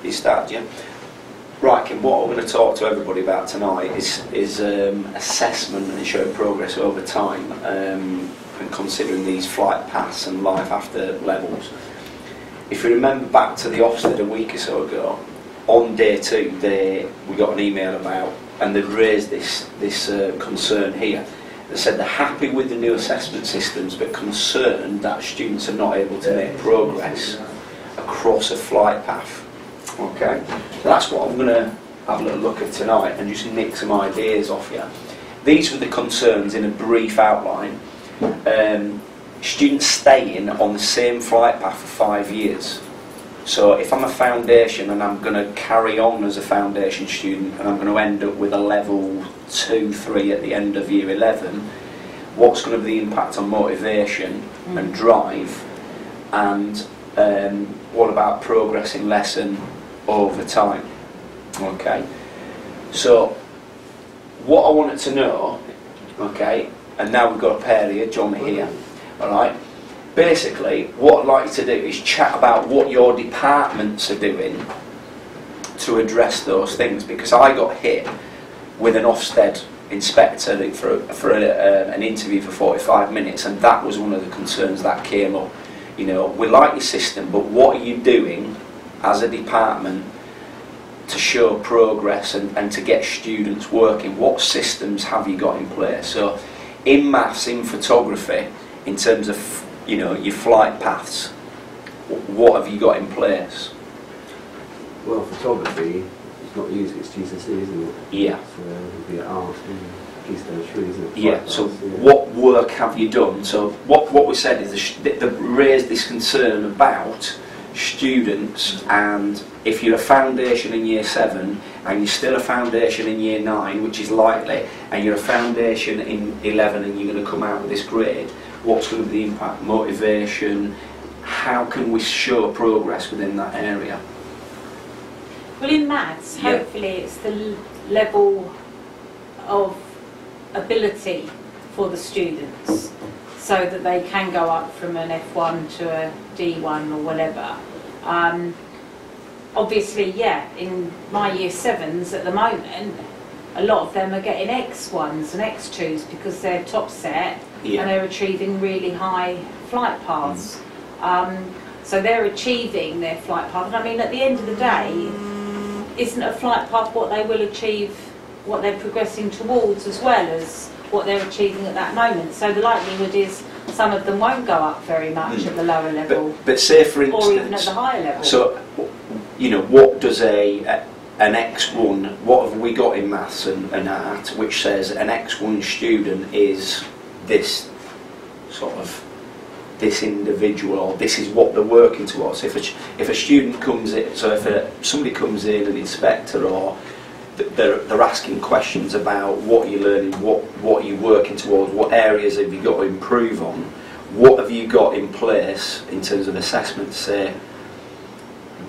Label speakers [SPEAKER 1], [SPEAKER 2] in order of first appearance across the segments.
[SPEAKER 1] You started, yeah? Right, Kim, what I'm going to talk to everybody about tonight is assessment and showing progress over time, and considering these flight paths and life after levels. If you remember back to the Ofsted a week or so ago, on day 2 we got an email about, and they'd raised this concern here. They said they're happy with the new assessment systems but concerned that students are not able to make progress across a flight path. Okay, so that's what I'm going to have a little look at tonight and just nick some ideas off you. These were the concerns in a brief outline. Students staying on the same flight path for 5 years. So if I'm a foundation and I'm going to carry on as a foundation student and I'm going to end up with a level 2, 3 at the end of year 11, what's going to be the impact on motivation and drive, and what about progressing lesson over time? Okay, so what I wanted to know, okay, and now we've got a pair here, John here, alright, basically what I'd like you to do is chat about what your departments are doing to address those things, because I got hit with an Ofsted inspector for an interview for 45 minutes, and that was one of the concerns that came up. You know, we like your system, but what are you doing as a department to show progress and to get students working? What systems have you got in place? So in maths, in photography, in terms of, you know, your flight paths, what have you got in place?
[SPEAKER 2] Well, photography is not used, it's GCSE, isn't it?
[SPEAKER 1] Yeah.
[SPEAKER 2] So it would be at art and Keystone Tree, isn't it?
[SPEAKER 1] Yeah, so what work have you done? So what we said is they raised this concern about students, and if you're a foundation in year 7 and you're still a foundation in year 9, which is likely, and you're a foundation in 11 and you're going to come out with this grade, what's going to be the impact? Motivation, how can we show progress within that area?
[SPEAKER 3] Well, in maths, hopefully it's the level of ability for the students, so that they can go up from an F1 to a D1 or whatever. Obviously, yeah, in my year 7s at the moment, a lot of them are getting X1s and X2s because they're top set and they're achieving really high flight paths. So they're achieving their flight path, and I mean, at the end of the day, isn't a flight path what they will achieve, what they're progressing towards, as well as what they're achieving at that moment? So the likelihood is some of them won't go up very much at the lower level,
[SPEAKER 1] but say for instance,
[SPEAKER 3] or even at the higher level.
[SPEAKER 1] So, you know, what does an X1, what have we got in maths and art which says an X1 student is this sort of, this individual, or this is what they're working towards? If a student comes in, so if somebody comes in, an inspector, or they're asking questions about what you're learning, what you're working towards, what areas have you got to improve on, what have you got in place in terms of assessment to say,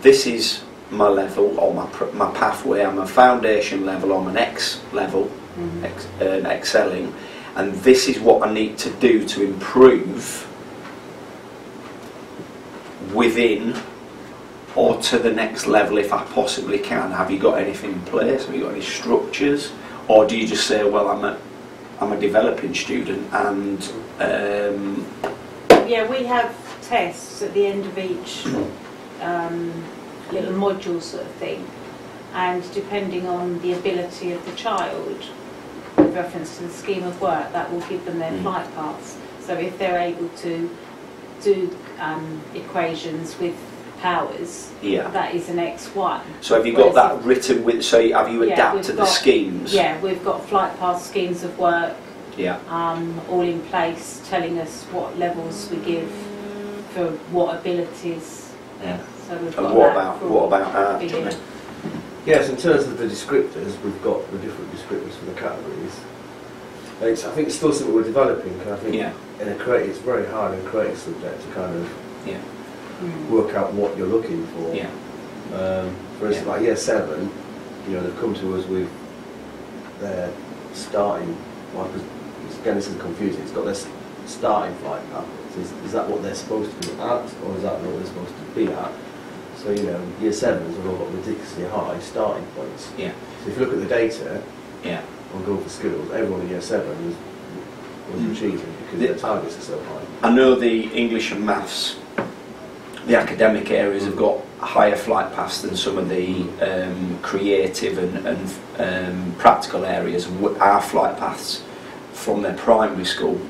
[SPEAKER 1] this is my level, or my pathway, I'm a foundation level, I'm an X level, excelling, and this is what I need to do to improve within or to the next level if I possibly can. Have you got anything in place? Have you got any structures? Or do you just say, well, I'm a developing student, and
[SPEAKER 3] yeah, we have tests at the end of each little module sort of thing, and depending on the ability of the child, with reference to the scheme of work, that will give them their flight paths. So if they're able to do equations with powers, that is an X1.
[SPEAKER 1] So have you got that written with, so have you adapted the schemes?
[SPEAKER 3] Yeah, we've got flight path schemes of work all in place, telling us what levels we give for what abilities. So we've got
[SPEAKER 1] what about art?
[SPEAKER 2] Yes, in terms of the descriptors, we've got the different descriptors for the categories. I think it's still something we're developing, because I think in a creative, it's very hard in a creative subject to kind of work out what you're looking for. For instance, like year 7, you know, they've come to us with their starting, well, again, this is confusing, it's got their starting flight path. So is that what they're supposed to be at, or is that what they're supposed to be at? So, you know, year 7s have all got ridiculously high starting points.
[SPEAKER 1] Yeah.
[SPEAKER 2] So if you look at the data
[SPEAKER 1] Yeah.
[SPEAKER 2] on Google for Schools, everyone in year 7 was achieving because their targets are so high.
[SPEAKER 1] I know the English and maths, the academic areas have got higher flight paths than some of the creative and practical areas. Our flight paths from their primary school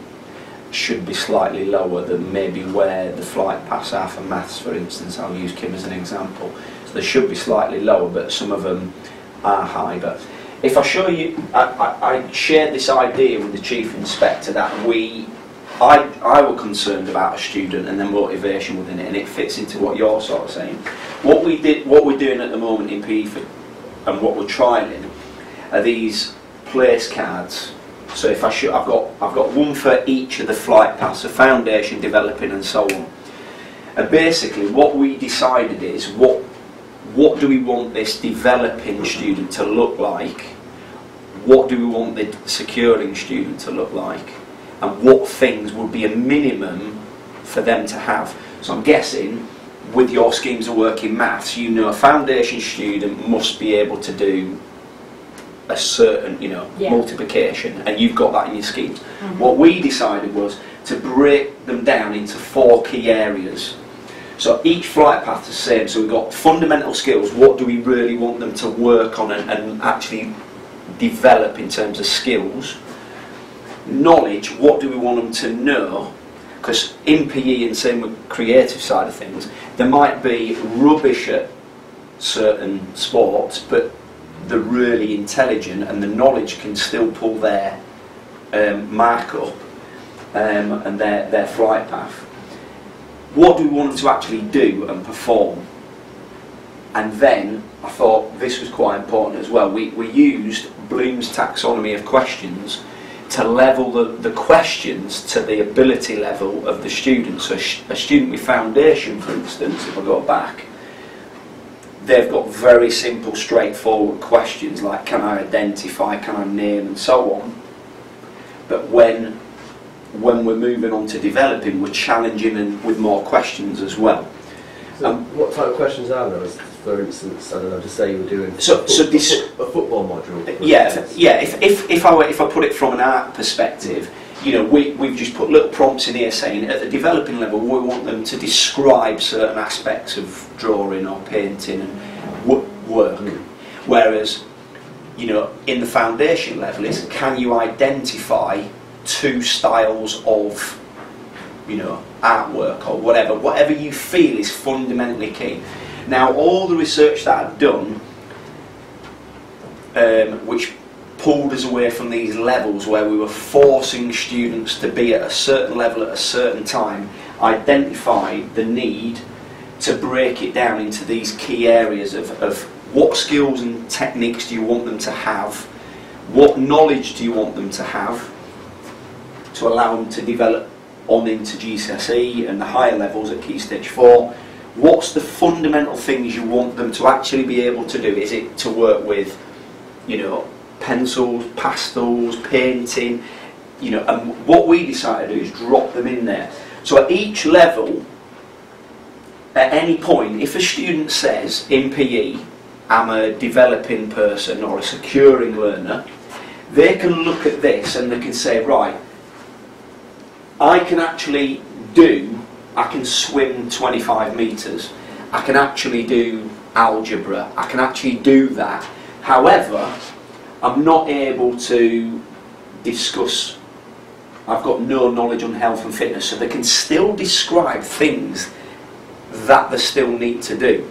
[SPEAKER 1] should be slightly lower than maybe where the flight paths are for maths, for instance. I'll use Kim as an example. So they should be slightly lower, but some of them are high. But if I show you, I shared this idea with the Chief Inspector that I were concerned about a student and the motivation within it, and it fits into what you're sort of saying. What we're doing at the moment in PE and what we're trialling are these place cards. So if I've got one for each of the flight paths, so foundation, developing, and so on. And basically, what we decided is what do we want this developing student to look like? What do we want the securing student to look like? And what things would be a minimum for them to have? So I'm guessing, with your schemes of work in maths, you know a foundation student must be able to do a certain, multiplication, and you've got that in your schemes. Mm-hmm. What we decided was to break them down into 4 key areas. So each flight path is the same. So we've got fundamental skills. What do we really want them to work on and actually develop in terms of skills? Knowledge, what do we want them to know? Because in PE, and same with creative side of things, there might be rubbish at certain sports, but they're really intelligent and the knowledge can still pull their mark up and their flight path. What do we want them to actually do and perform? And then I thought this was quite important as well. We used Bloom's taxonomy of questions to level the questions to the ability level of the student. So a student with foundation, for instance, if I go back, they've got very simple, straightforward questions like can I identify, can I name, and so on. But when we're moving on to developing, we're challenging them with more questions as well.
[SPEAKER 2] So what type of questions are there? For instance, I don't know, to say you were doing a football module.
[SPEAKER 1] Yeah. If I put it from an art perspective, we've just put little prompts in here saying at the developing level we want them to describe certain aspects of drawing or painting and work. Whereas, in the foundation level is can you identify 2 styles of, artwork or whatever you feel is fundamentally key. Now, all the research that I've done, which pulled us away from these levels where we were forcing students to be at a certain level at a certain time, identified the need to break it down into these key areas of what skills and techniques do you want them to have, what knowledge do you want them to have to allow them to develop on into GCSE and the higher levels at Key Stage 4. What's the fundamental things you want them to actually be able to do? Is it to work with, pencils, pastels, painting, and what we decided to do is drop them in there. So at each level, at any point, if a student says in PE, I'm a developing person or a securing learner, they can look at this and they can say, right, I can swim 25 metres, I can actually do algebra, I can actually do that. However, I'm not able to discuss, I've got no knowledge on health and fitness, so they can still describe things that they still need to do,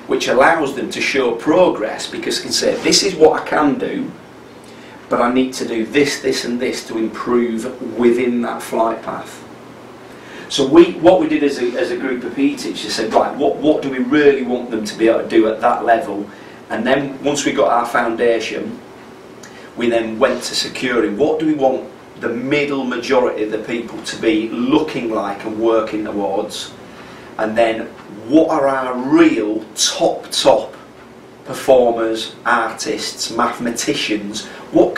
[SPEAKER 1] which allows them to show progress because they can say, this is what I can do, but I need to do this, this and this to improve within that flight path. So what we did as a group of PE teachers said, right, what do we really want them to be able to do at that level? And then once we got our foundation, we then went to securing what do we want the middle majority of the people to be looking like and working towards, and then what are our real top performers, artists, mathematicians, what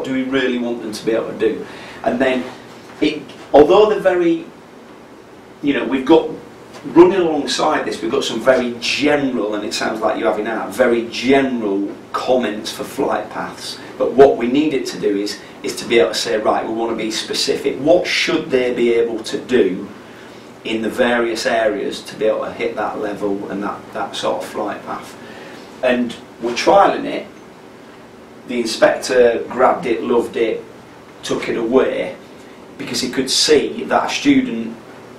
[SPEAKER 1] do we really want them to be able to do? And then although they're very, we've got running alongside this, we've got some very general, and it sounds like you're having out, very general comments for flight paths. But what we need it to do is to be able to say, right, we want to be specific. What should they be able to do in the various areas to be able to hit that level and that sort of flight path? And we're trialling it. The inspector grabbed it, loved it, took it away, because he could see that a student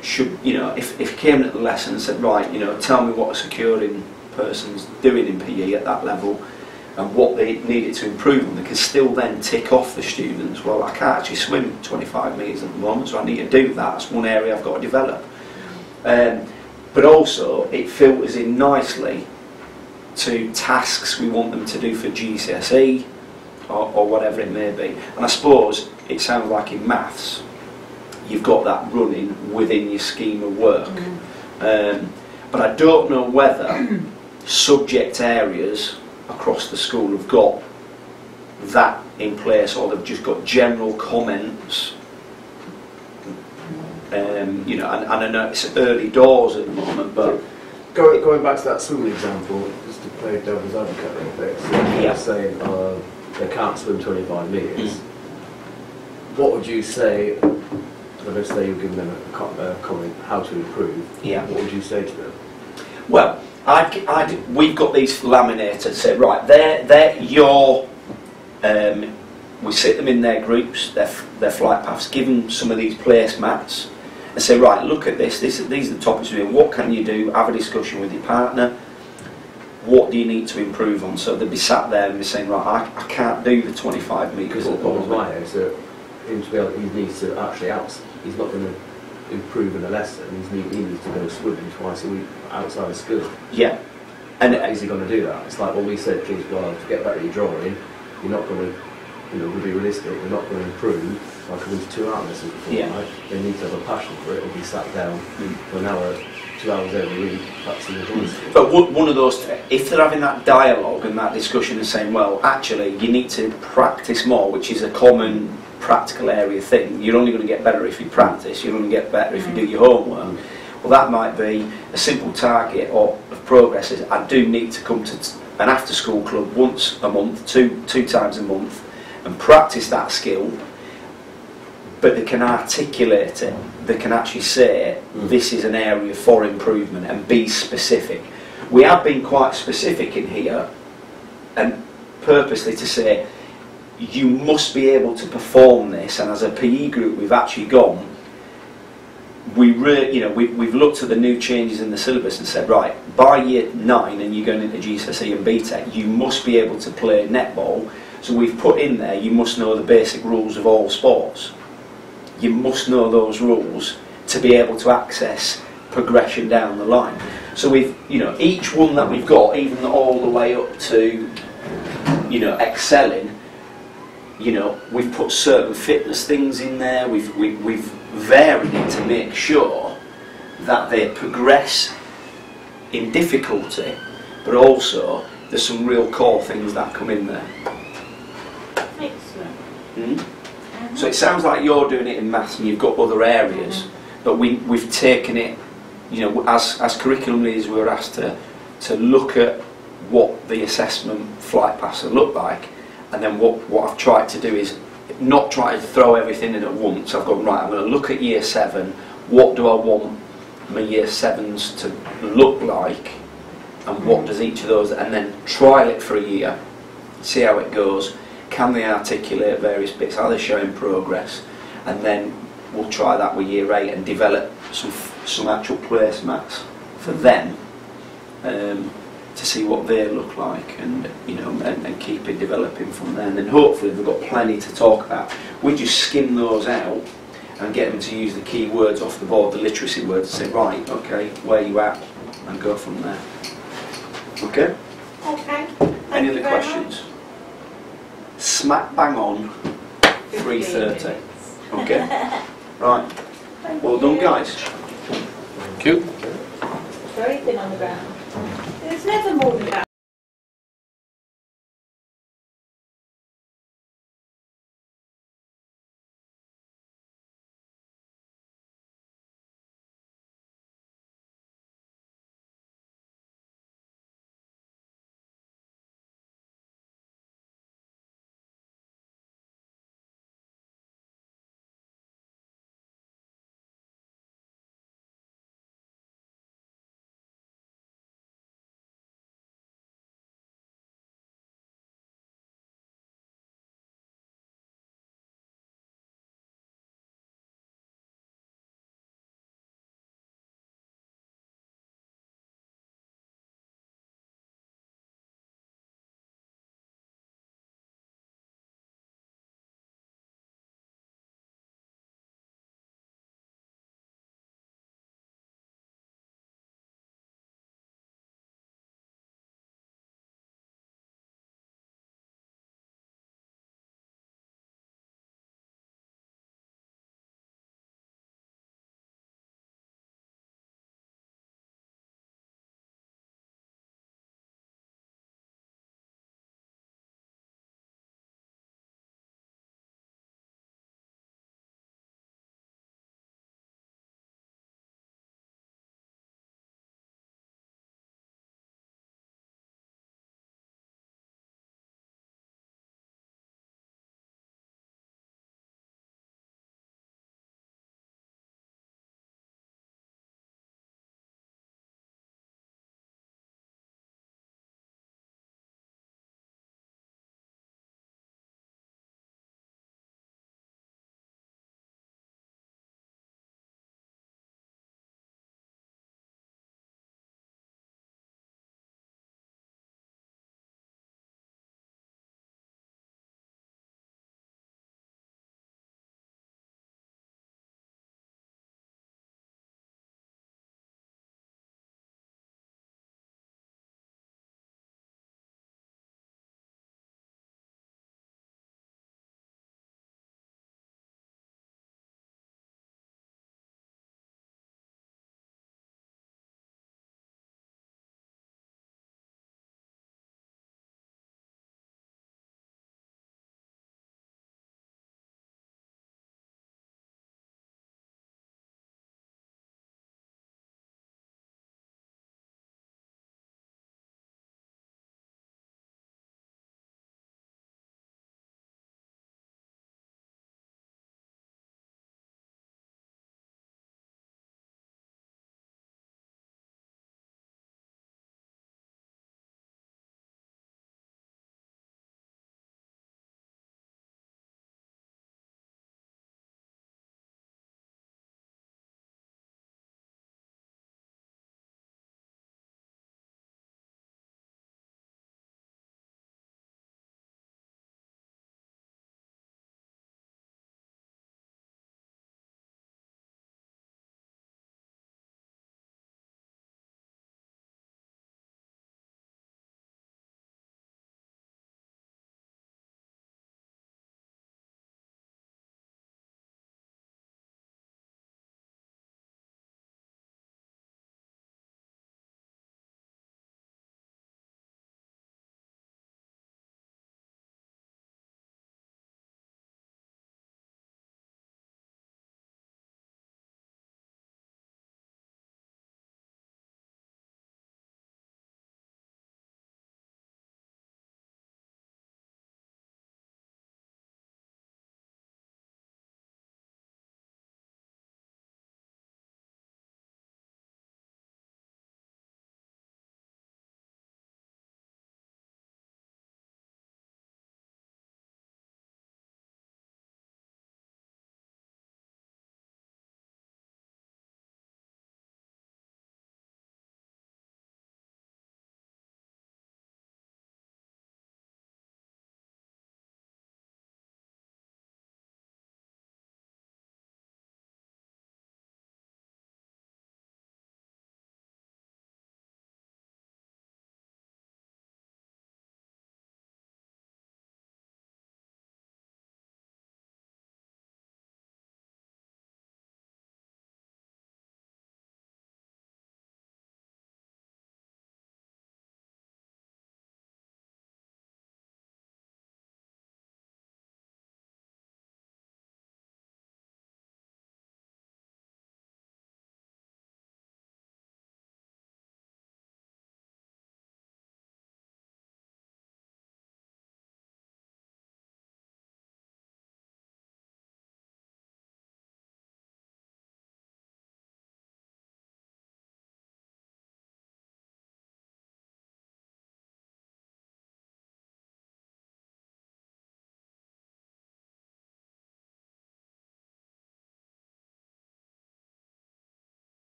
[SPEAKER 1] should, you know, if he came at the lesson and said, right, you know, tell me what a securing person's doing in PE at that level and what they needed to improve on, they can still then tick off the students, well, I can't actually swim 25 metres at the moment, so I need to do that. That's one area I've got to develop. But also, it filters in nicely to tasks we want them to do for GCSE or whatever it may be. And I suppose it sounds like in maths, you've got that running within your scheme of work. But I don't know whether subject areas across the school have got that in place, or they've just got general comments. You know, and I know it's early doors at the moment, but
[SPEAKER 2] going back to that swimming example, just to play devil's advocate a little bit, so you're saying they can't swim 25 metres. What would you say? Let's say you're giving them a comment how to improve.
[SPEAKER 1] Yeah.
[SPEAKER 2] What would you say to them?
[SPEAKER 1] Well, we've got these laminated. Say, right, they're your. We sit them in their groups, their flight paths. Give them some of these placemats, and say, right, look at this. These are the topics we're doing. What can you do? Have a discussion with your partner. What do you need to improve on? So they'd be sat there and be saying, right, I can't do the 25 metres.
[SPEAKER 2] Because the problem right is that he needs to actually he's not going to improve in a lesson. He needs to go swimming twice a week outside of school.
[SPEAKER 1] Yeah. And
[SPEAKER 2] is he going to do that? It's like, well, we said, please, well, to get better at your drawing, you're not going to, you know, we'll be realistic, we're not going to improve like a week 2 hour lessons before, right? They need to have a passion for it, or be sat down for an hour, 2 hours every week, practicing the drawing.
[SPEAKER 1] But one of those, if they're having that dialogue and that discussion and saying, well, actually, you need to practice more, which is a common practical area thing. You're only going to get better if you practice, you're only going to get better if you do your homework. Well, that might be a simple target of progress is I do need to come to an after school club once a month, two times a month, and practice that skill, but they can articulate it, they can actually say this is an area for improvement and be specific. We have been quite specific in here, and purposely to say you must be able to perform this, and as a PE group we've actually gone, we've looked at the new changes in the syllabus and said, right, by year 9 and you're going into GCSE and BTEC, you must be able to play netball. So we've put in there, you must know the basic rules of all sports. You must know those rules to be able to access progression down the line. So we've, you know, each one that we've got, even all the way up to, you know, excelling, you know, we've put certain fitness things in there, we've varied it to make sure that they progress in difficulty, but also there's some real core things that come in there.
[SPEAKER 3] Excellent.
[SPEAKER 1] So it sounds like you're doing it in maths and you've got other areas, but we've taken it, you know, as curriculum leaders we were asked to look at what the assessment flight paths will look like, and then what I've tried to do is not try to throw everything in at once. I've gone, right, I'm going to look at year 7, what do I want my year 7s to look like, and what does each of those, and then trial it for a year, see how it goes, can they articulate various bits, are they showing progress, and then we'll try that with year 8 and develop some actual placemats for them to see what they look like, and you know, and keep it developing from there. And then hopefully they've got plenty to talk about. We just skim those out and get them to use the key words off the board, the literacy words, and say, right, okay, where you at, and go from there. Okay?
[SPEAKER 3] Okay.
[SPEAKER 1] Any other questions? Smack bang on 3:30. Okay. Right. Well done, guys.
[SPEAKER 4] Thank you.
[SPEAKER 3] Very thin on the ground.